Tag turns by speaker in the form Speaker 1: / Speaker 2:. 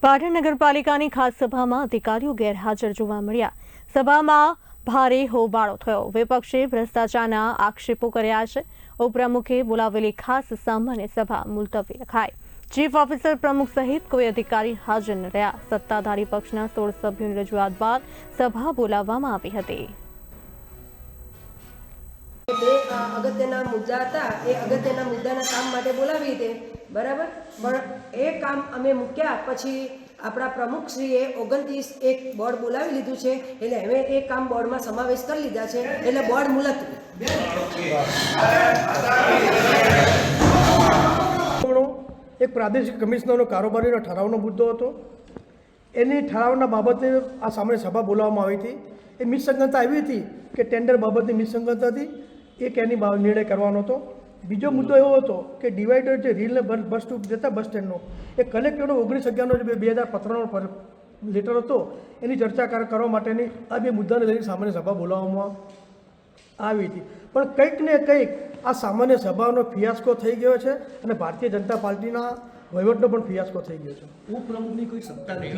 Speaker 1: પાટણ નગરપાલિકાની ખાસ સભામાં અધિકારીઓ ગેરહાજર જોવા મળ્યા. સભામાં ભારે હોબાળો થયો. વિપક્ષે ભ્રષ્ટાચારના આક્ષેપો કર્યા છે. ઉપપ્રમુખે બોલાવેલી ખાસ સામાન્ય સભા મુલતવી રખાઈ. ચીફ ઓફિસર પ્રમુખ સહિત કોઈ અધિકારી હાજર ન રહ્યા. સત્તાધારી પક્ષના 16 સભ્યોની રજૂઆત બાદ સભા બોલાવવામાં આવી હતી.
Speaker 2: બે અગત્યના મુદ્દા હતા. એ અગત્યના મુદ્દાના કામ માટે બોલાવી હતી, બરાબર. પણ એ કામ અમે મૂક્યા પછી આપણા પ્રમુખશ્રીએ 29 એક બોર્ડ બોલાવી લીધું છે, એટલે હવે એ કામ બોર્ડમાં સમાવેશ કરી લીધા છે, એટલે બોર્ડ મુલતવી.
Speaker 3: એક પ્રાદેશિક કમિશનરનો કારોબારીનો ઠરાવનો મુદ્દો હતો. એની ઠરાવના બાબતે આ સામાન્ય સભા બોલાવવામાં આવી હતી. એ નિસંગતતા આવી હતી કે ટેન્ડર બાબતની નિસંગતતા હતી, એક એની નિર્ણય કરવાનો હતો. બીજો મુદ્દો એવો હતો કે ડિવાઈડર જે રીલને બસ સ્ટોપ જતા બસ સ્ટેન્ડનો એ કલેક્ટરનો 19/11/2015 લેટર હતો, એની ચર્ચા કરવા માટેની આ બે મુદ્દાને લઈને સામાન્ય સભા બોલાવવામાં આવી હતી. પણ કંઈક ને કંઈક આ સામાન્ય સભાનો ફિયાસ્કો થઈ ગયો છે અને ભારતીય જનતા પાર્ટીના વહીવટનો પણ ફિયાસ્કો થઈ ગયો છે.
Speaker 4: ઉપપ્રમુખની કોઈ સત્તા નથી.